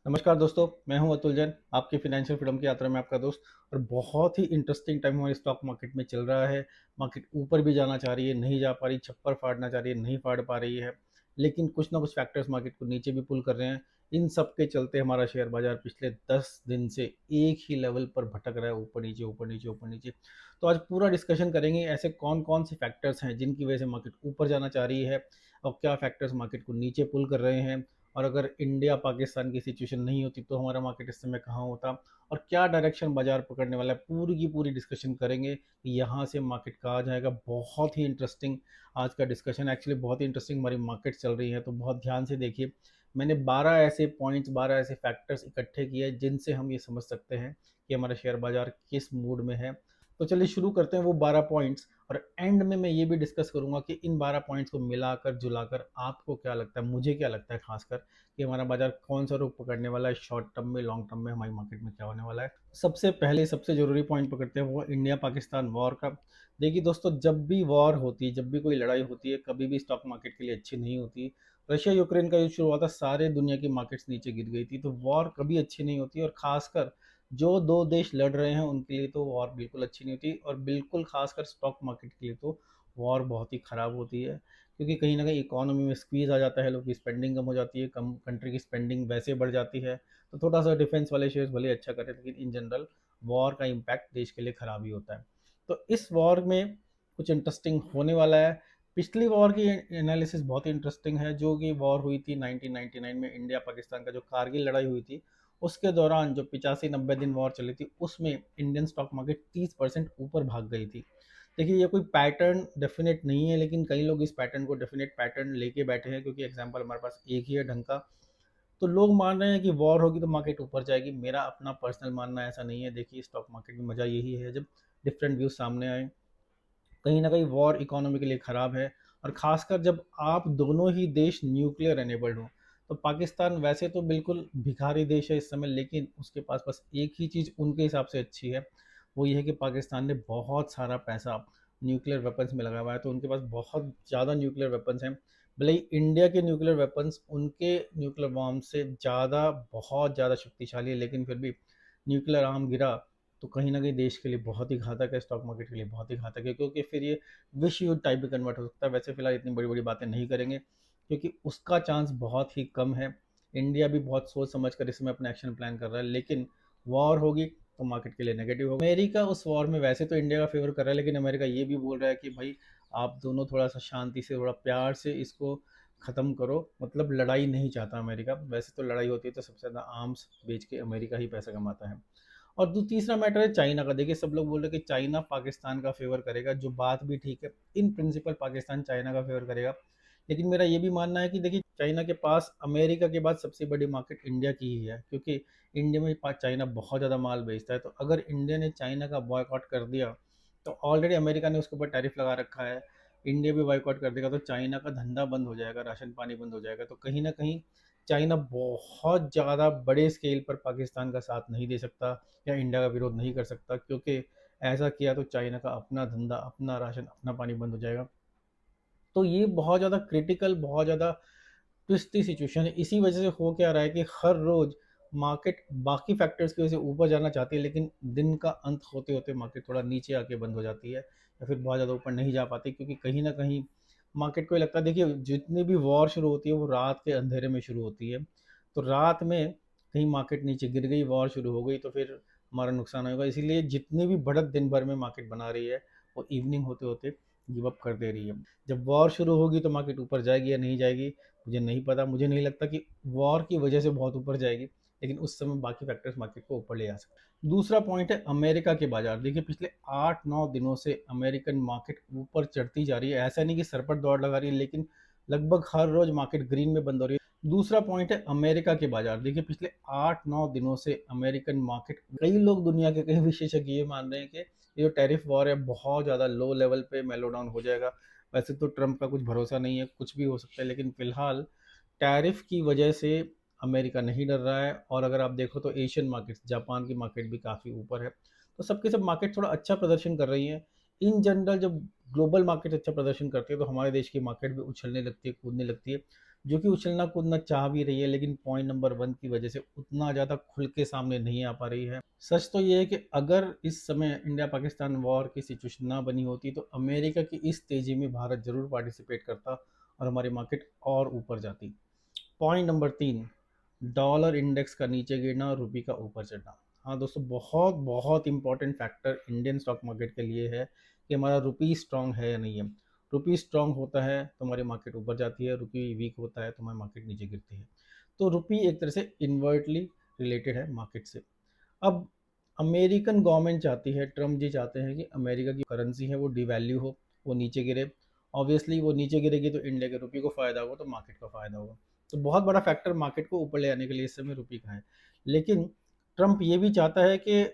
नमस्कार दोस्तों, मैं हूं अतुल जैन, आपकी फाइनेंशियल फ्रीडम की यात्रा में आपका दोस्त। और बहुत ही इंटरेस्टिंग टाइम हमारे स्टॉक मार्केट में चल रहा है। मार्केट ऊपर भी जाना चाह रही है, नहीं जा पा रही, छप्पर फाड़ना चाह रही है, नहीं फाड़ पा रही है। लेकिन कुछ ना कुछ फैक्टर्स मार्केट को नीचे भी पुल कर रहे हैं। इन सब के चलते हमारा शेयर बाजार पिछले 10 दिन से एक ही लेवल पर भटक रहा है, ऊपर नीचे ऊपर नीचे ऊपर नीचे। तो आज पूरा डिस्कशन करेंगे ऐसे कौन कौन से फैक्टर्स हैं जिनकी वजह से मार्केट ऊपर जाना चाह रही है, और क्या फैक्टर्स मार्केट को नीचे पुल कर रहे हैं। और अगर इंडिया पाकिस्तान की सिचुएशन नहीं होती तो हमारा मार्केट इस समय कहाँ होता, और क्या डायरेक्शन बाजार पकड़ने वाला है, पूरी की पूरी डिस्कशन करेंगे कि यहाँ से मार्केट कहाँ जाएगा। बहुत ही इंटरेस्टिंग आज का डिस्कशन, एक्चुअली बहुत ही इंटरेस्टिंग हमारी मार्केट चल रही है, तो बहुत ध्यान से देखिए। मैंने 12 ऐसे पॉइंट्स, 12 ऐसे फैक्टर्स इकट्ठे किए जिनसे हम ये समझ सकते हैं कि हमारा शेयर बाजार किस मूड में है। तो चलिए शुरू करते हैं वो 12 पॉइंट्स। और एंड में मैं ये भी डिस्कस करूंगा कि इन 12 पॉइंट्स को मिलाकर जुलाकर आपको क्या लगता है, मुझे क्या लगता है खासकर, कि हमारा बाजार कौन सा रुख पकड़ने वाला है, शॉर्ट टर्म में, लॉन्ग टर्म में हमारी मार्केट में क्या होने वाला है। सबसे पहले सबसे जरूरी पॉइंट पकड़ते हैं, वो इंडिया पाकिस्तान वॉर का। देखिए दोस्तों, जब भी वॉर होती है, जब भी कोई लड़ाई होती है, कभी भी स्टॉक मार्केट के लिए अच्छी नहीं होती। रशिया यूक्रेन का युद्ध शुरू हुआ था, सारे दुनिया की मार्केट्स नीचे गिर गई थी। तो वॉर कभी अच्छी नहीं होती, और खासकर जो दो देश लड़ रहे हैं उनके लिए तो वॉर बिल्कुल अच्छी नहीं होती, और बिल्कुल खासकर स्टॉक मार्केट के लिए तो वॉर बहुत ही ख़राब होती है। क्योंकि कहीं ना कहीं इकोनॉमी में स्क्वीज आ जाता है, लोग की स्पेंडिंग कम हो जाती है, कम कंट्री की स्पेंडिंग वैसे बढ़ जाती है। तो थोड़ा सा डिफेंस वाले शेयर्स भले अच्छा करें, लेकिन इन जनरल वॉर का इम्पैक्ट देश के लिए ख़राब ही होता है। तो इस वॉर में कुछ इंटरेस्टिंग होने वाला है। पिछली वॉर की एनालिसिस बहुत ही इंटरेस्टिंग है, जो कि वॉर हुई थी 1999 में, इंडिया पाकिस्तान का जो कारगिल लड़ाई हुई थी। उसके दौरान जो 85-90 दिन वॉर चली थी, उसमें इंडियन स्टॉक मार्केट 30% ऊपर भाग गई थी। देखिए, ये कोई पैटर्न डेफिनेट नहीं है, लेकिन कई लोग इस पैटर्न को डेफिनेट पैटर्न लेके बैठे हैं, क्योंकि एग्जांपल हमारे पास एक ही है ढंग का। तो लोग मान रहे हैं कि वॉर होगी तो मार्केट ऊपर जाएगी। मेरा अपना पर्सनल मानना ऐसा नहीं है। देखिए, स्टॉक मार्केट में मजा यही है जब डिफरेंट व्यूज सामने आए। कहीं ना कहीं वॉर इकोनॉमी के लिए ख़राब है, और ख़ासकर जब आप दोनों ही देश न्यूक्लियर एनेबल्ड हों। तो पाकिस्तान वैसे तो बिल्कुल भिखारी देश है इस समय, लेकिन उसके पास बस एक ही चीज़ उनके हिसाब से अच्छी है, वो ये है कि पाकिस्तान ने बहुत सारा पैसा न्यूक्लियर वेपन्स में लगाया हुआ है। तो उनके पास बहुत ज़्यादा न्यूक्लियर वेपन्स हैं। भले ही इंडिया के न्यूक्लियर वेपन्स उनके न्यूक्लियर बॉम्ब से ज़्यादा, बहुत ज़्यादा शक्तिशाली है, लेकिन फिर भी न्यूक्लियर आर्म गिरा तो कहीं ना कहीं देश के लिए बहुत ही घातक है, स्टॉक मार्केट के लिए बहुत ही घातक है, क्योंकि फिर ये विश्व युद्ध टाइप में कन्वर्ट हो सकता है। वैसे फिलहाल इतनी बड़ी बड़ी बातें नहीं करेंगे, क्योंकि उसका चांस बहुत ही कम है। इंडिया भी बहुत सोच समझ कर इसमें अपना एक्शन प्लान कर रहा है, लेकिन वॉर होगी तो मार्केट के लिए नेगेटिव होगा। अमेरिका उस वॉर में वैसे तो इंडिया का फेवर कर रहा है, लेकिन अमेरिका ये भी बोल रहा है कि भाई, आप दोनों थोड़ा सा शांति से, थोड़ा प्यार से इसको ख़त्म करो। मतलब लड़ाई नहीं चाहता अमेरिका। वैसे तो लड़ाई होती है तो सबसे ज़्यादा आर्म्स बेच के अमेरिका ही पैसा कमाता है। और तीसरा मैटर है चाइना का। देखिए, सब लोग बोल रहे हैं कि चाइना पाकिस्तान का फेवर करेगा, जो बात भी ठीक है। इन प्रिंसिपल पाकिस्तान चाइना का फेवर करेगा, लेकिन मेरा ये भी मानना है कि देखिए, चाइना के पास अमेरिका के बाद सबसे बड़ी मार्केट इंडिया की ही है, क्योंकि इंडिया में चाइना बहुत ज़्यादा माल बेचता है। तो अगर इंडिया ने चाइना का बॉयकॉट कर दिया, तो ऑलरेडी अमेरिका ने उसके ऊपर टैरिफ लगा रखा है, इंडिया भी बॉयकॉट कर देगा, तो चाइना का धंधा बंद हो जाएगा, राशन पानी बंद हो जाएगा। तो कहीं ना कहीं चाइना बहुत ज़्यादा बड़े स्केल पर पाकिस्तान का साथ नहीं दे सकता, या इंडिया का विरोध नहीं कर सकता, क्योंकि ऐसा किया तो चाइना का अपना धंधा, अपना राशन, अपना पानी बंद हो जाएगा। तो ये बहुत ज़्यादा क्रिटिकल, बहुत ज़्यादा ट्विस्टी सिचुएशन है। इसी वजह से हो क्या रहा है कि हर रोज़ मार्केट बाकी फैक्टर्स की वजह से ऊपर जाना चाहती है, लेकिन दिन का अंत होते होते मार्केट थोड़ा नीचे आके बंद हो जाती है, या फिर बहुत ज़्यादा ऊपर नहीं जा पाती, क्योंकि कहीं ना कहीं मार्केट को ये लगता है। देखिए, जितनी भी वॉर शुरू होती है वो रात के अंधेरे में शुरू होती है। तो रात में कहीं मार्केट नीचे गिर गई, वॉर शुरू हो गई, तो फिर हमारा नुकसान होगा। इसीलिए जितनी भी बढ़त दिन भर में मार्केट बना रही है, वो इवनिंग होते होते गिव अप कर दे रही है। जब वॉर शुरू होगी तो मार्केट ऊपर जाएगी या नहीं जाएगी, मुझे नहीं पता। मुझे नहीं लगता कि वॉर की वजह से बहुत ऊपर जाएगी, लेकिन उस समय बाकी फैक्टर्स मार्केट को ऊपर ले आ सकते हैं। दूसरा पॉइंट है अमेरिका के बाजार। देखिए, पिछले 8-9 दिनों से अमेरिकन मार्केट ऊपर चढ़ती जा रही है। ऐसा नहीं कि सर पर दौड़ लगा रही है, लेकिन लगभग हर रोज मार्केट ग्रीन में बंद हो रही है। दूसरा पॉइंट है अमेरिका के बाजार। देखिए, पिछले 8-9 दिनों से अमेरिकन मार्केट, कई लोग दुनिया के कई विशेषज्ञ ये मान रहे हैं कि ये जो टैरिफ वॉर है बहुत ज़्यादा लो लेवल पे मेलो डाउन हो जाएगा। वैसे तो ट्रंप का कुछ भरोसा नहीं है, कुछ भी हो सकता है, लेकिन फिलहाल टैरिफ की वजह से अमेरिका नहीं डर रहा है। और अगर आप देखो तो एशियन मार्केट्स, जापान की मार्केट भी काफ़ी ऊपर है। तो सबके सब मार्केट थोड़ा अच्छा प्रदर्शन कर रही है। इन जनरल जब ग्लोबल मार्केट अच्छा प्रदर्शन करती है तो हमारे देश की मार्केट भी उछलने लगती है, कूदने लगती है। जो कि उछलना कूदना चाह भी रही है, लेकिन पॉइंट नंबर 1 की वजह से उतना ज़्यादा खुल के सामने नहीं आ पा रही है। सच तो ये है कि अगर इस समय इंडिया पाकिस्तान वॉर की सिचुएशन ना बनी होती तो अमेरिका की इस तेज़ी में भारत ज़रूर पार्टिसिपेट करता और हमारी मार्केट और ऊपर जाती। पॉइंट नंबर 3, डॉलर इंडेक्स का नीचे गिरना और रुपये का ऊपर चढ़ना। हाँ दोस्तों, बहुत बहुत important factor Indian stock market के लिए है कि हमारा रुपी स्ट्रांग है या नहीं है। रुपी स्ट्रांग होता है तो हमारी मार्केट ऊपर जाती है, रुपी वीक होता है तो हमारी मार्केट नीचे गिरती है। तो रुपी एक तरह से इन्वर्टली रिलेटेड है मार्केट से। अब अमेरिकन गवर्नमेंट चाहती है, ट्रम्प जी चाहते हैं कि अमेरिका की करेंसी है वो डिवैल्यू हो, वो नीचे गिरे। ऑब्वियसली वो नीचे गिरेगी तो इंडिया के रुपये को फ़ायदा होगा, तो मार्केट का फ़ायदा होगा। तो बहुत बड़ा फैक्टर मार्केट को ऊपर ले आने के लिए इस समय रुपये का है। लेकिन ट्रम्प ये भी चाहता है कि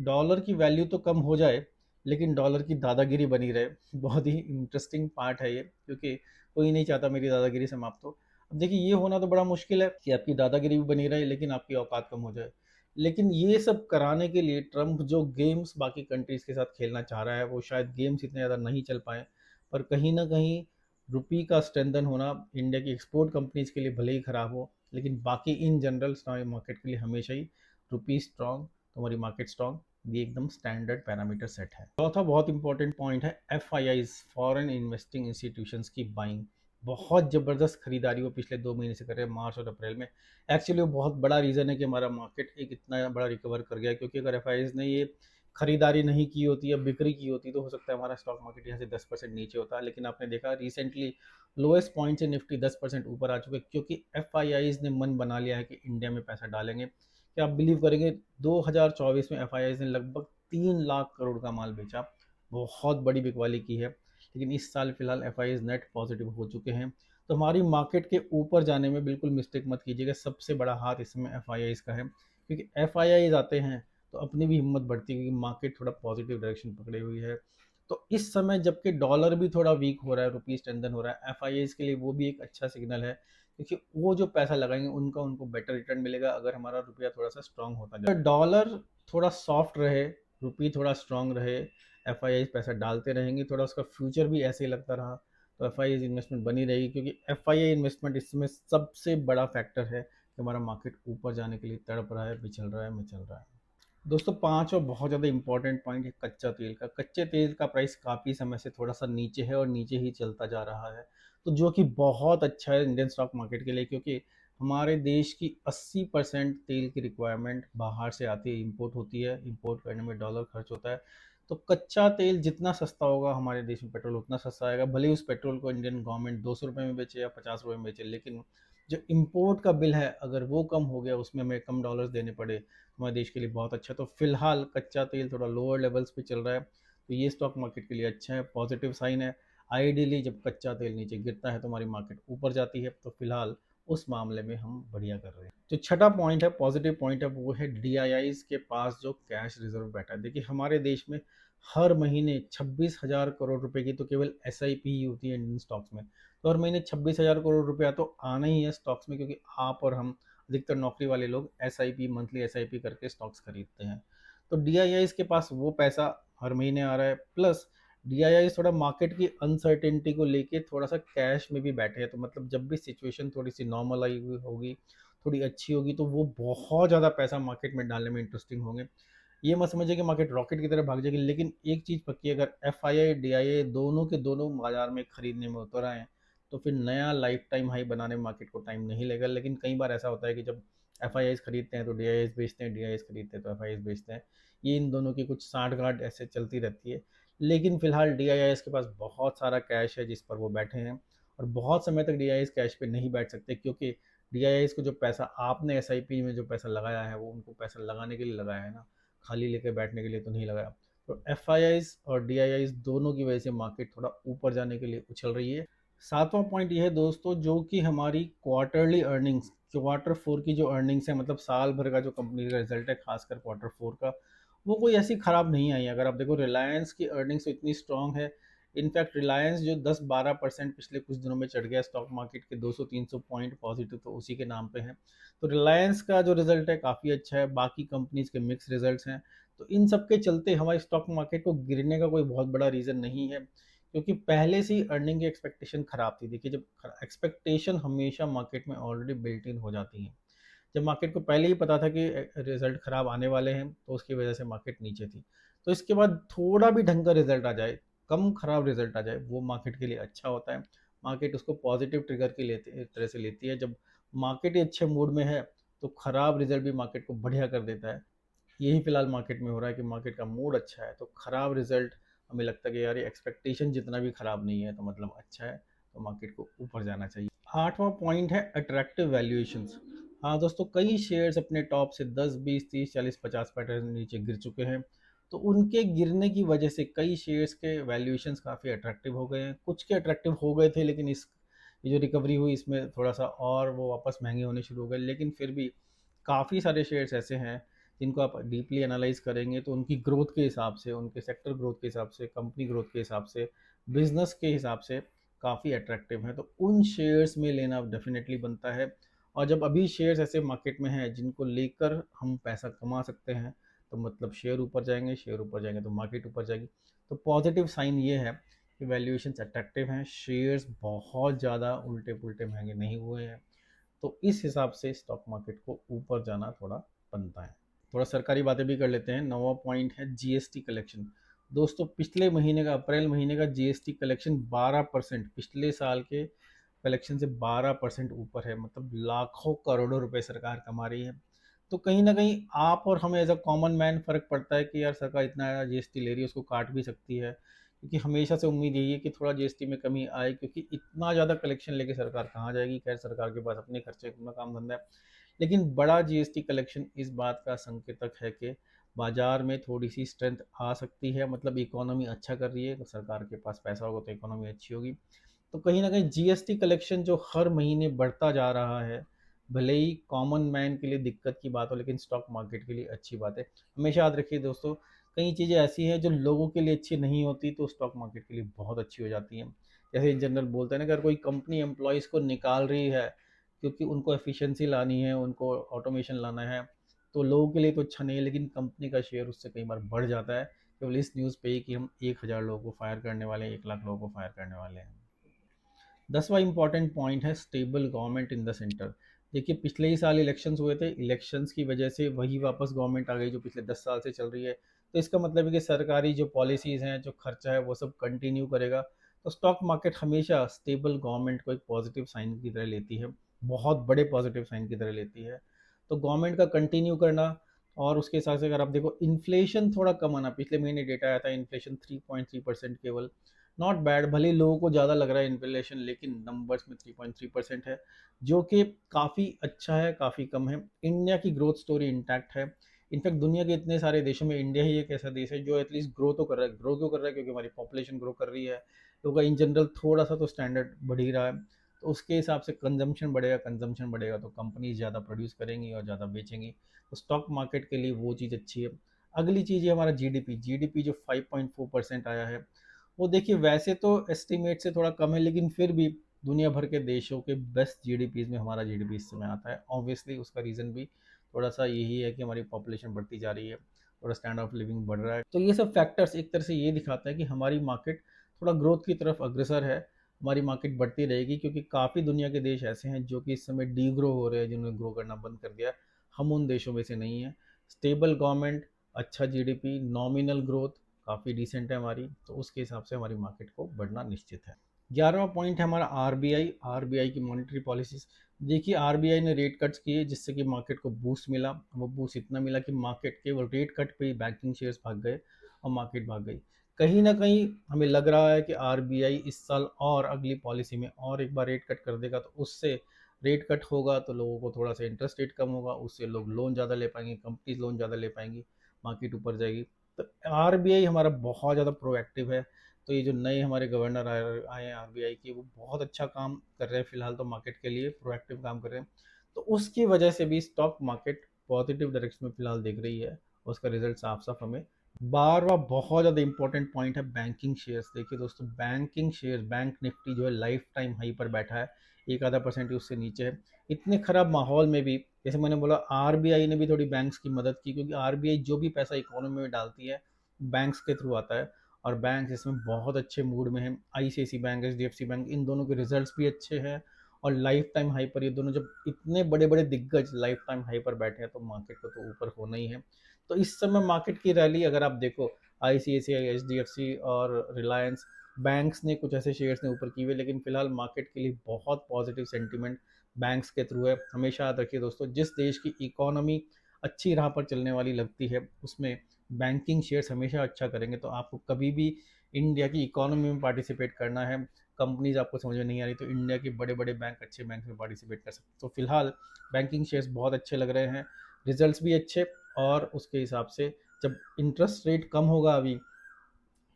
डॉलर की वैल्यू तो कम हो जाए, लेकिन डॉलर की दादागिरी बनी रहे। बहुत ही इंटरेस्टिंग पार्ट है ये, क्योंकि कोई नहीं चाहता मेरी दादागिरी समाप्त हो। अब देखिए, ये होना तो बड़ा मुश्किल है कि आपकी दादागिरी भी बनी रहे लेकिन आपकी औकात कम हो जाए। लेकिन ये सब कराने के लिए ट्रम्प जो गेम्स बाकी कंट्रीज़ के साथ खेलना चाह रहा है, वो शायद गेम्स इतने ज़्यादा नहीं चल पाए। पर कहीं न कहीं रुपये का स्ट्रेंथन होना इंडिया की एक्सपोर्ट कंपनीज़ के लिए भले ही ख़राब हो, लेकिन बाकी इन जनरल स्टॉक मार्केट के लिए हमेशा ही रुपये स्ट्रॉन्ग, तो हमारी मार्केट स्ट्रॉन्ग, ये एकदम स्टैंडर्ड पैरामीटर सेट है। चौथा बहुत इंपॉर्टेंट पॉइंट है एफआईआईज़, फॉरेन इन्वेस्टिंग इंस्टीट्यूशंस की बाइंग। बहुत ज़बरदस्त खरीदारी वो पिछले 2 महीने से कर रहे हैं, मार्च और अप्रैल में। एक्चुअली वो बहुत बड़ा रीज़न है कि हमारा मार्केट एक इतना बड़ा रिकवर कर गया है, क्योंकि अगर एफआईआईज़ ने ये खरीदारी नहीं की होती या बिक्री की होती तो हो सकता है हमारा स्टॉक मार्केट यहाँ से 10% नीचे होता। लेकिन आपने देखा रिसेंटली लोएस्ट पॉइंट से निफ्टी 10% ऊपर आ चुके, क्योंकि एफआईआईज़ ने मन बना लिया है कि इंडिया में पैसा डालेंगे। क्या आप बिलीव करेंगे, 2024 में एफआईआईज़ ने लगभग 3 लाख करोड़ का माल बेचा। बहुत बड़ी बिकवाली की है। लेकिन इस साल फिलहाल एफआईआईज़ नेट पॉजिटिव हो चुके हैं। तो हमारी मार्केट के ऊपर जाने में बिल्कुल मिस्टेक मत कीजिएगा, सबसे बड़ा हाथ इसमें एफआईआईज़ का है, क्योंकि एफआईआईज़ आते हैं तो अपनी भी हिम्मत बढ़ती है, क्योंकि मार्केट थोड़ा पॉजिटिव डायरेक्शन पकड़ी हुई है। तो इस समय जबकि डॉलर भी थोड़ा वीक हो रहा है, रुपीस स्ट्रेंथन हो रहा है, एफआईआईज़ के लिए वो भी एक अच्छा सिग्नल है, क्योंकि वो जो पैसा लगाएंगे उनका उनको बेटर रिटर्न मिलेगा अगर हमारा रुपया थोड़ा सा स्ट्रांग होता जाए। डॉलर थोड़ा सॉफ्ट रहे, रुपये थोड़ा स्ट्रांग रहे, एफआईआईज़ पैसा डालते रहेंगे, थोड़ा उसका फ्यूचर भी ऐसे ही लगता रहा, तो एफआईआईज़ इन्वेस्टमेंट बनी रहेगी, क्योंकि एफआईआई इन्वेस्टमेंट इसमें सबसे बड़ा फैक्टर है कि हमारा मार्केट ऊपर जाने के लिए तड़प रहा है, बिछल रहा है, मिचल रहा है। दोस्तों, पांचवा बहुत ज़्यादा इंपॉर्टेंट पॉइंट है कच्चा तेल का। कच्चे तेल का प्राइस काफ़ी समय से थोड़ा सा नीचे है और नीचे ही चलता जा रहा है, तो जो कि बहुत अच्छा है इंडियन स्टॉक मार्केट के लिए, क्योंकि हमारे देश की 80% तेल की रिक्वायरमेंट बाहर से आती है, इंपोर्ट होती है। इंपोर्ट करने में डॉलर खर्च होता है। तो कच्चा तेल जितना सस्ता होगा हमारे देश में पेट्रोल उतना सस्ता आएगा। भले ही उस पेट्रोल को इंडियन गवर्नमेंट 200 रुपये में बेचे या 50 रुपये में बेचे, लेकिन जो इम्पोर्ट का बिल है अगर वो कम हो गया, उसमें हमें कम डॉलर्स देने पड़े, हमारे देश के लिए बहुत अच्छा है। तो फिलहाल कच्चा तेल थोड़ा लोअर लेवल्स पे चल रहा है, तो ये स्टॉक मार्केट के लिए अच्छा है, पॉजिटिव साइन है। आइडियली जब कच्चा तेल नीचे गिरता है तो हमारी मार्केट ऊपर जाती है, तो फिलहाल उस मामले में हम बढ़िया कर रहे हैं। जो छठा पॉइंट है, पॉजिटिव पॉइंट है, वो है डीआईआईज के पास जो कैश रिजर्व बैठा है। देखिए, हमारे देश में हर महीने 26,000 करोड़ रुपए की तो केवल एसआईपी ही होती है इंडियन स्टॉक्स में। तो हर महीने 26,000 करोड़ रुपया तो आना ही है स्टॉक्स में, क्योंकि आप और हम अधिकतर नौकरी वाले लोग एसआईपी, मंथली एसआईपी करके स्टॉक्स खरीदते हैं। तो डीआईआईज के पास वो पैसा हर महीने आ रहा है, प्लस डीआईआईज थोड़ा मार्केट की अनसर्टेनिटी को लेके थोड़ा सा कैश में भी बैठे हैं। तो मतलब जब भी सिचुएशन थोड़ी सी नॉर्मल आई हुई होगी, थोड़ी अच्छी होगी, तो वो बहुत ज़्यादा पैसा मार्केट में डालने में इंटरेस्टिंग होंगे। ये मत समझिए कि मार्केट रॉकेट की तरह भाग जाएगी, लेकिन एक चीज़ पक्की है, अगर एफआईआई डीआईआई दोनों के दोनों बाजार में खरीदने में उतर आए तो फिर नया लाइफ टाइम हाई बनाने में मार्केट को टाइम नहीं लगेगा। लेकिन कई बार ऐसा होता है कि जब एफआईआईज खरीदते हैं तो डीआईआईज बेचते हैं, डीआईआईज खरीदते हैं तो एफआईआईज बेचते हैं। ये इन दोनों की कुछ साठ गांठ ऐसे चलती रहती है। लेकिन फिलहाल डीआईआईज के पास बहुत सारा कैश है जिस पर वो बैठे हैं, और बहुत समय तक डीआईआईज कैश पे नहीं बैठ सकते, क्योंकि डीआईआईज को जो पैसा आपने एसआईपी में जो पैसा लगाया है वो उनको पैसा लगाने के लिए लगाया है ना, खाली लेके बैठने के लिए तो नहीं लगाया। तो एफ और डी दोनों की वजह से मार्केट थोड़ा ऊपर जाने के लिए उछल रही है। सातवां पॉइंट ये है दोस्तों, जो कि हमारी क्वार्टरली अर्निंग्स, Q4 की जो अर्निंग्स है, मतलब साल भर का जो कंपनी का रिजल्ट है, खासकर Q4 का, वो कोई ऐसी खराब नहीं आई। अगर आप देखो, रिलायंस की अर्निंग्स तो इतनी स्ट्रांग है। इनफैक्ट रिलायंस जो 10-12% पिछले कुछ दिनों में चढ़ गया, स्टॉक मार्केट के 200-300 पॉइंट पॉजिटिव तो उसी के नाम पे है। तो रिलायंस का जो रिजल्ट है काफ़ी अच्छा है, बाकी कंपनीज के मिक्स रिजल्ट्स हैं। तो इन सब के चलते हमारे स्टॉक मार्केट को गिरने का कोई बहुत बड़ा रीज़न नहीं है, क्योंकि पहले से ही अर्निंग की एक्सपेक्टेशन खराब थी। देखिए, जब एक्सपेक्टेशन हमेशा मार्केट में ऑलरेडी बिल्ट इन हो जाती है। जब मार्केट को पहले ही पता था कि रिजल्ट खराब आने वाले हैं, तो उसकी वजह से मार्केट नीचे थी। तो इसके बाद थोड़ा भी ढंग का रिजल्ट आ जाए, कम खराब रिजल्ट आ जाए, वो मार्केट के लिए अच्छा होता है। मार्केट उसको पॉजिटिव ट्रिगर की तरह से लेती है। जब मार्केट ही अच्छे मूड में है, तो खराब रिजल्ट भी मार्केट को बढ़िया कर देता है। यही फिलहाल मार्केट में हो रहा है कि मार्केट का मूड अच्छा है, तो खराब रिजल्ट हमें लगता है कि यार ये एक्सपेक्टेशन जितना भी खराब नहीं है, तो मतलब अच्छा है, तो मार्केट को ऊपर जाना चाहिए। आठवां पॉइंट है अट्रैक्टिव वैल्यूएशंस। हाँ दोस्तों, कई शेयर्स अपने टॉप से 10, 20, 30, 40, 50 पैटर्न नीचे गिर चुके हैं। तो उनके गिरने की वजह से कई शेयर्स के वैल्यूएशंस काफ़ी अट्रैक्टिव हो गए हैं। कुछ के अट्रैक्टिव हो गए थे, लेकिन इस ये जो रिकवरी हुई इसमें थोड़ा सा और वो वापस महंगे होने शुरू हो गए। लेकिन फिर भी काफ़ी सारे शेयर्स ऐसे हैं जिनको आप डीपली एनालाइज करेंगे, तो उनकी ग्रोथ के हिसाब से, उनके सेक्टर ग्रोथ के हिसाब से, कंपनी ग्रोथ के हिसाब से, बिजनेस के हिसाब से काफ़ी अट्रैक्टिव हैं। तो उन शेयर्स में लेना डेफिनेटली बनता है। और जब अभी शेयर्स ऐसे मार्केट में हैं जिनको लेकर हम पैसा कमा सकते हैं, तो मतलब शेयर ऊपर जाएंगे, शेयर ऊपर जाएंगे तो मार्केट ऊपर जाएगी। तो पॉजिटिव साइन ये है कि वैल्यूएशन अट्रैक्टिव हैं, शेयर्स बहुत ज़्यादा उल्टे पुल्टे महंगे नहीं हुए हैं। तो इस हिसाब से स्टॉक मार्केट को ऊपर जाना थोड़ा बनता है। थोड़ा सरकारी बातें भी कर लेते हैं। 9वां पॉइंट है जीएसटी कलेक्शन। दोस्तों, पिछले महीने का, अप्रैल महीने का जीएसटी कलेक्शन 12%, पिछले साल के कलेक्शन से 12% ऊपर है। मतलब लाखों करोड़ों रुपए सरकार कमा रही है। तो कहीं ना कहीं आप और हमें एज अ कॉमन मैन फर्क पड़ता है कि यार सरकार इतना जीएसटी ले रही है, उसको काट भी सकती है। क्योंकि हमेशा से उम्मीद यही है कि थोड़ा जीएसटी में कमी आए, क्योंकि इतना ज़्यादा कलेक्शन लेके सरकार कहाँ जाएगी। खैर, सरकार के पास अपने खर्चे, अपना काम धंधा है। लेकिन बड़ा जीएसटी कलेक्शन इस बात का संकेतक है कि बाजार में थोड़ी सी स्ट्रेंथ आ सकती है। मतलब इकोनॉमी अच्छा कर रही है, तो सरकार के पास पैसा होगा तो इकोनॉमी अच्छी होगी। तो कहीं ना कहीं जीएसटी कलेक्शन जो हर महीने बढ़ता जा रहा है, भले ही कॉमन मैन के लिए दिक्कत की बात हो, लेकिन स्टॉक मार्केट के लिए अच्छी बात है। हमेशा याद रखिए दोस्तों, कई चीज़ें ऐसी हैं जो लोगों के लिए अच्छी नहीं होती, तो स्टॉक मार्केट के लिए बहुत अच्छी हो जाती हैं। जैसे इन जनरल बोलते हैं ना, अगर कोई कंपनी एम्प्लॉयज़ को निकाल रही है क्योंकि उनको एफिशिएंसी लानी है, उनको ऑटोमेशन लाना है, तो लोगों के लिए तो अच्छा नहीं है, लेकिन कंपनी का शेयर उससे कई बार बढ़ जाता है केवल इस न्यूज़ पे ही कि हम 1000 लोगों को फायर करने वाले हैं, 1 लाख लोगों को फायर करने वाले हैं। 10वां इंपॉर्टेंट पॉइंट है stable government in the centre. देखिए, पिछले ही साल इलेक्शंस हुए थे, इलेक्शंस की वजह से वही वापस गवर्नमेंट आ गई जो पिछले 10 साल से चल रही है। तो इसका मतलब है कि सरकारी जो पॉलिसीज़ हैं, जो खर्चा है, वो सब कंटिन्यू करेगा। तो स्टॉक मार्केट हमेशा स्टेबल गवर्नमेंट को एक पॉजिटिव साइन की तरह लेती है, बहुत बड़े पॉजिटिव साइन की तरह लेती है। तो गवर्नमेंट का कंटिन्यू करना, और उसके साथ से अगर आप देखो इन्फ्लेशन थोड़ा कम आना, पिछले महीने डेटा आया था इन्फ्लेशन 3.3% केवल, नॉट बैड। भले ही लोगों को ज़्यादा लग रहा है इन्फ्लेशन, लेकिन नंबर्स में 3.3% है, जो कि काफ़ी अच्छा है, काफ़ी कम है। इंडिया की ग्रोथ स्टोरी इंटैक्ट है। इनफैक्ट दुनिया के इतने सारे देशों में इंडिया ही एक ऐसा देश है जो एटलीस्ट ग्रो तो कर रहा है। ग्रो क्यों कर रहा है? क्योंकि हमारी पॉपुलेशन ग्रो कर रही है, लोगों का इन जनरल थोड़ा सा तो स्टैंडर्ड बढ़ ही रहा है। तो उसके हिसाब से कंजम्पशन बढ़ेगा, कंजम्पशन बढ़ेगा तो कंपनीज ज़्यादा प्रोड्यूस करेंगी और ज़्यादा बेचेंगी। तो स्टॉक मार्केट के लिए वो चीज़ अच्छी है। अगली चीज़ है हमारा जीडीपी। जीडीपी जो 5.4% आया है, वो देखिए वैसे तो एस्टिमेट से थोड़ा कम है, लेकिन फिर भी दुनिया भर के देशों के बेस्ट जीडीपीज में हमारा जीडीपी इस समय आता है। ऑब्वियसली उसका रीज़न भी थोड़ा सा यही है कि हमारी पॉपुलेशन बढ़ती जा रही है, थोड़ा स्टैंडर्ड ऑफ लिविंग बढ़ रहा है। तो ये सब फैक्टर्स एक तरह से ये दिखाता है कि हमारी मार्केट थोड़ा ग्रोथ की तरफ अग्रसर है। हमारी मार्केट बढ़ती रहेगी, क्योंकि काफ़ी दुनिया के देश ऐसे हैं जो कि इस समय डी ग्रो हो रहे हैं, जिन्होंने ग्रो करना बंद कर दिया। हम उन देशों में से नहीं हैं। स्टेबल गवर्नमेंट, अच्छा जीडीपी, नॉमिनल ग्रोथ काफ़ी डिसेंट है हमारी, तो उसके हिसाब से हमारी मार्केट को बढ़ना निश्चित है। 11वां पॉइंट है हमारा आरबीआई। आरबीआई की मॉनेटरी पॉलिसीज। देखिए, आरबीआई ने रेट कट्स किए जिससे कि मार्केट को बूस्ट मिला। वो बूस्ट इतना मिला कि मार्केट केवल रेट कट पे ही बैंकिंग शेयर्स भाग गए और मार्केट भाग गई। कहीं ना कहीं हमें लग रहा है कि आरबीआई इस साल और अगली पॉलिसी में और एक बार रेट कट कर देगा, तो उससे रेट कट होगा तो लोगों को थोड़ा सा इंटरेस्ट रेट कम होगा, उससे लोग लोन ज़्यादा ले पाएंगे, कंपनीज लोन ज़्यादा ले पाएंगी, मार्केट ऊपर जाएगी। तो आरबीआई हमारा बहुत ज़्यादा प्रोएक्टिव है। तो ये जो नए हमारे गवर्नर आए हैं आरबीआई के, वो बहुत अच्छा काम कर रहे हैं फिलहाल, तो मार्केट के लिए प्रोएक्टिव काम कर रहे हैं। तो उसकी वजह से भी स्टॉक मार्केट पॉजिटिव डायरेक्शन में फिलहाल देख रही है, उसका रिजल्ट साफ साफ हमें। 12वां बहुत ज़्यादा इंपॉर्टेंट पॉइंट है बैंकिंग शेयर्स। देखिए दोस्तों, बैंकिंग शेयर्स, बैंक निफ्टी जो है लाइफ टाइम हाई पर बैठा है, एक आधा परसेंट ही उससे नीचे है। इतने खराब माहौल में भी, जैसे मैंने बोला, आरबीआई ने भी थोड़ी बैंक्स की मदद की, क्योंकि आरबीआई जो भी पैसा इकोनॉमी में डालती है बैंक्स के थ्रू आता है। और बैंक इसमें बहुत अच्छे मूड में हैं। आईसीआईसी बैंक, एचडीएफसी बैंक, इन दोनों के रिजल्ट्स भी अच्छे हैं और लाइफ टाइम हाई पर ये दोनों, जब इतने बड़े बड़े दिग्गज लाइफ टाइम हाई पर बैठे हैं तो मार्केट को तो ऊपर होना ही है। तो इस समय मार्केट की रैली अगर आप देखो, आईसीआईसीआई, एचडीएफसी और रिलायंस बैंक्स ने कुछ ऐसे शेयर्स ने ऊपर किए हुए, लेकिन फिलहाल मार्केट के लिए बहुत पॉजिटिव सेंटीमेंट बैंक्स के थ्रू है। हमेशा याद रखिए दोस्तों, जिस देश की इकोनॉमी अच्छी राह पर चलने वाली लगती है उसमें बैंकिंग शेयर्स हमेशा अच्छा करेंगे। तो आपको कभी भी इंडिया की इकोनॉमी में पार्टिसिपेट करना है, कंपनीज आपको समझ में नहीं आ रही, तो इंडिया के बड़े बड़े बैंक, अच्छे बैंक में पार्टिसिपेट कर सकते। तो फिलहाल बैंकिंग शेयर्स बहुत अच्छे लग रहे हैं, रिजल्ट्स भी अच्छे, और उसके हिसाब से जब इंटरेस्ट रेट कम होगा अभी,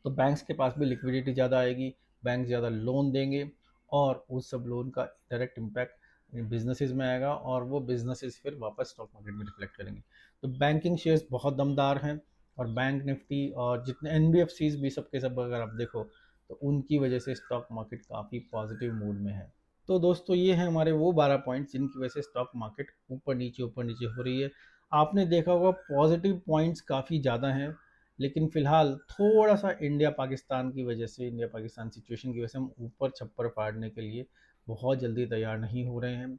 तो बैंक्स के पास भी लिक्विडिटी ज़्यादा आएगी, बैंक ज़्यादा लोन देंगे और उस सब लोन का डायरेक्ट इम्पैक्ट बिजनेसेस में आएगा और वो बिजनेसेस फिर वापस स्टॉक मार्केट में रिफ्लेक्ट करेंगे। तो बैंकिंग शेयर्स बहुत दमदार हैं, और बैंक निफ्टी और जितने एनबीएफसीज भी सबके सब अगर आप देखो तो उनकी वजह से स्टॉक मार्केट काफ़ी पॉजिटिव मूड में है। तो दोस्तों ये हैं हमारे वो 12 पॉइंट्स जिनकी वजह से स्टॉक मार्केट ऊपर नीचे हो रही है। आपने देखा होगा पॉजिटिव पॉइंट्स काफ़ी ज़्यादा हैं, लेकिन फिलहाल थोड़ा सा इंडिया पाकिस्तान की वजह से, इंडिया पाकिस्तान सिचुएशन की वजह से हम ऊपर छप्पर फाड़ने के लिए बहुत जल्दी तैयार नहीं हो रहे हैं।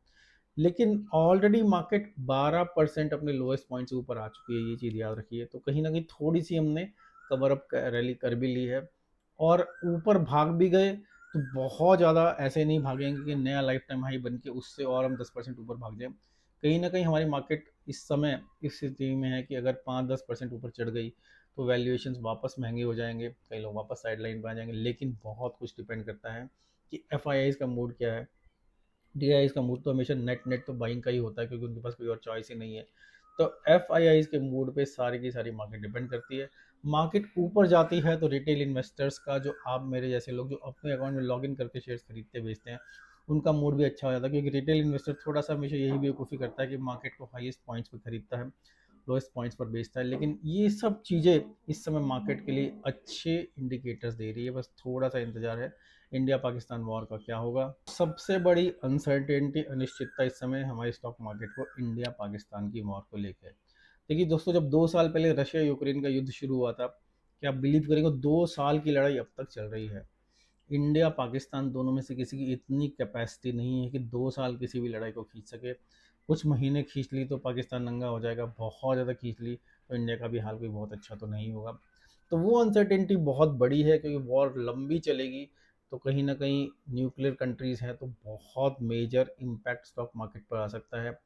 लेकिन ऑलरेडी मार्केट 12% अपने लोएस्ट पॉइंट से ऊपर आ चुकी है, ये चीज़ याद रखिए। तो कहीं ना कहीं थोड़ी सी हमने कवर अप रैली कर भी ली है और ऊपर भाग भी गए। तो बहुत ज़्यादा ऐसे नहीं भागेंगे कि नया लाइफ टाइम हाई बन के उससे और हम 10% ऊपर भाग जाए। कहीं ना कहीं हमारी मार्केट इस समय इस स्थिति में है कि अगर 5-10% ऊपर चढ़ गई तो वैल्यूएशंस वापस महंगे हो जाएंगे, कई लोग वापस साइडलाइन पर आ जाएंगे। लेकिन बहुत कुछ डिपेंड करता है कि एफ का मूड क्या है। डीआईज का मूड तो हमेशा नेट नेट तो बाइंग का ही होता है, क्योंकि उनके पास कोई और चॉइस ही नहीं है। तो एफ आई आई के मूड पे सारी की सारी मार्केट डिपेंड करती है। मार्केट ऊपर जाती है तो रिटेल इन्वेस्टर्स का, जो आप मेरे जैसे लोग जो अपने अकाउंट में लॉग इन करके शेयर्स खरीदते बेचते हैं, उनका मूड भी अच्छा हो जाता है, क्योंकि रिटेल इन्वेस्टर थोड़ा सा हमेशा यही बेवकूफ़ी करता है कि मार्केट को हाईएस्ट पॉइंट्स पर खरीदता है, लोएस्ट पॉइंट्स पर बेचता है। लेकिन ये सब चीज़ें इस समय मार्केट के लिए अच्छे इंडिकेटर्स दे रही है, बस थोड़ा सा इंतजार है इंडिया पाकिस्तान वॉर का क्या होगा। सबसे बड़ी अनसर्टेनिटी, अनिश्चितता इस समय हमारी स्टॉक मार्केट को इंडिया पाकिस्तान की वॉर को लेकर है। देखिए दोस्तों, जब 2 साल पहले रशिया यूक्रेन का युद्ध शुरू हुआ था, क्या आप बिलीव करेंगे, 2 साल की लड़ाई अब तक चल रही है। इंडिया पाकिस्तान दोनों में से किसी की इतनी कैपेसिटी नहीं है कि 2 साल किसी भी लड़ाई को खींच सके। कुछ महीने खींच ली तो पाकिस्तान नंगा हो जाएगा, बहुत ज़्यादा खींच ली तो इंडिया का भी हाल कोई बहुत अच्छा तो नहीं होगा। तो वो अनसर्टेनिटी बहुत बड़ी है, क्योंकि वॉर लंबी चलेगी तो कहीं ना कहीं न्यूक्लियर कंट्रीज़ हैं तो बहुत मेजर इम्पैक्ट स्टॉक मार्केट पर आ सकता है।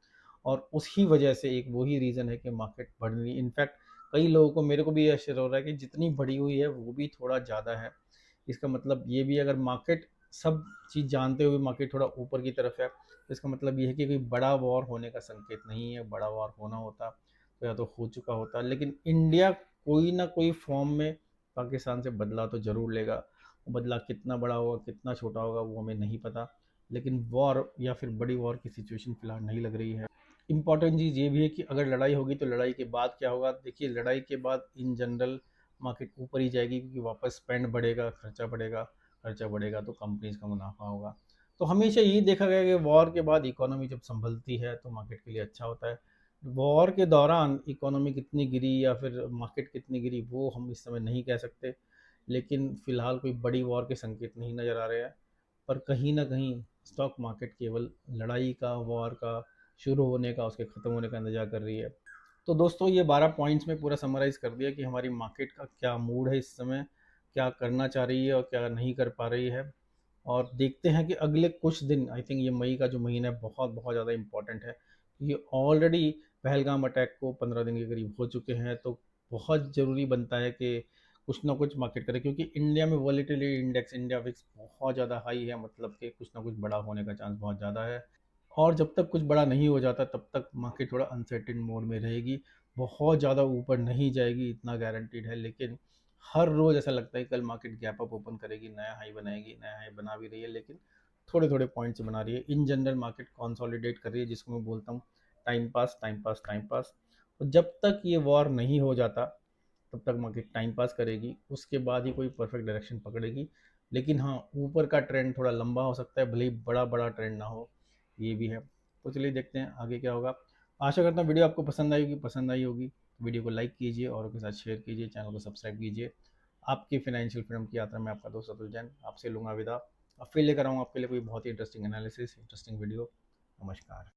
और उसी वजह से एक वही रीज़न है कि मार्केट बढ़ रही है। इनफैक्ट कई लोगों को, मेरे को भी ये आश्चर्य हो रहा है कि जितनी बढ़ी हुई है वो भी थोड़ा ज़्यादा है। इसका मतलब ये भी, अगर मार्केट सब चीज़ जानते हुए मार्केट थोड़ा ऊपर की तरफ है, तो इसका मतलब ये है कि कोई बड़ा वॉर होने का संकेत नहीं है। बड़ा वॉर होना होता तो या तो हो चुका होता, लेकिन इंडिया कोई ना कोई फॉर्म में पाकिस्तान से बदला तो ज़रूर लेगा। वो बदला कितना बड़ा होगा कितना छोटा होगा वो हमें नहीं पता, लेकिन वॉर या फिर बड़ी वॉर की सिचुएशन फिलहाल नहीं लग रही है। इम्पॉर्टेंट चीज़ ये भी है कि अगर लड़ाई होगी तो लड़ाई के बाद क्या होगा। देखिए, लड़ाई के बाद इन जनरल मार्केट ऊपर ही जाएगी, क्योंकि वापस स्पेंड बढ़ेगा, खर्चा बढ़ेगा तो कंपनीज का मुनाफा होगा। तो हमेशा यही देखा गया कि वॉर के बाद इकोनॉमी जब संभलती है तो मार्केट के लिए अच्छा होता है। वॉर के दौरान इकोनॉमी कितनी गिरी या फिर मार्केट कितनी गिरी वो हम इस समय नहीं कह सकते, लेकिन फिलहाल कोई बड़ी वॉर के संकेत नहीं नज़र आ रहे हैं। पर कहीं ना कहीं स्टॉक मार्केट केवल लड़ाई का, वॉर का शुरू होने का, उसके ख़त्म होने का इंतजार कर रही है। तो दोस्तों, ये 12 पॉइंट्स में पूरा समराइज़ कर दिया कि हमारी मार्केट का क्या मूड है इस समय, क्या करना चाह रही है और क्या नहीं कर पा रही है। और देखते हैं कि अगले कुछ दिन, आई थिंक ये मई का जो महीना है बहुत बहुत ज़्यादा इंपॉर्टेंट है। ये ऑलरेडी पहलगाम अटैक को 15 दिन के करीब हो चुके हैं, तो बहुत ज़रूरी बनता है कि कुछ ना कुछ मार्केट करे, क्योंकि इंडिया में वॉलेटिलिटी इंडेक्स, इंडिया विक्स बहुत ज़्यादा हाई है, मतलब कि कुछ ना कुछ बड़ा होने का चांस बहुत ज़्यादा है। और जब तक कुछ बड़ा नहीं हो जाता तब तक मार्केट थोड़ा अनसर्टेन मोड में रहेगी। बहुत ज़्यादा ऊपर नहीं जाएगी, इतना गारंटीड है, लेकिन हर रोज़ ऐसा लगता है कि कल मार्केट गैप अप ओपन करेगी, नया हाई बनाएगी, नया हाई बना भी रही है, लेकिन थोड़े थोड़े पॉइंट से बना रही है। इन जनरल मार्केट कॉन्सॉलिडेट कर रही है, जिसको मैं बोलता हूँ time pass, time pass, time pass. और जब तक ये वॉर नहीं हो जाता तब तक मार्केट टाइम पास करेगी, उसके बाद ही कोई परफेक्ट डायरेक्शन पकड़ेगी। लेकिन हाँ, वीपर का ट्रेंड थोड़ा लंबा हो सकता है, भले ही बड़ा बड़ा ट्रेंड ना हो, ये भी है। तो चलिए देखते हैं आगे क्या होगा। आशा करता हूँ वीडियो आपको पसंद आई होगी। वीडियो को लाइक कीजिए, और के साथ शेयर कीजिए, चैनल को सब्सक्राइब कीजिए। आपकी फाइनेंशियल फ्रीडम की यात्रा में आपका दोस्त अतुल जैन आपसे लूँगा विदा। अब फिर लेकर आऊँगा आपके लिए कोई बहुत ही इंटरेस्टिंग एनालिसिस, इंटरेस्टिंग वीडियो। नमस्कार।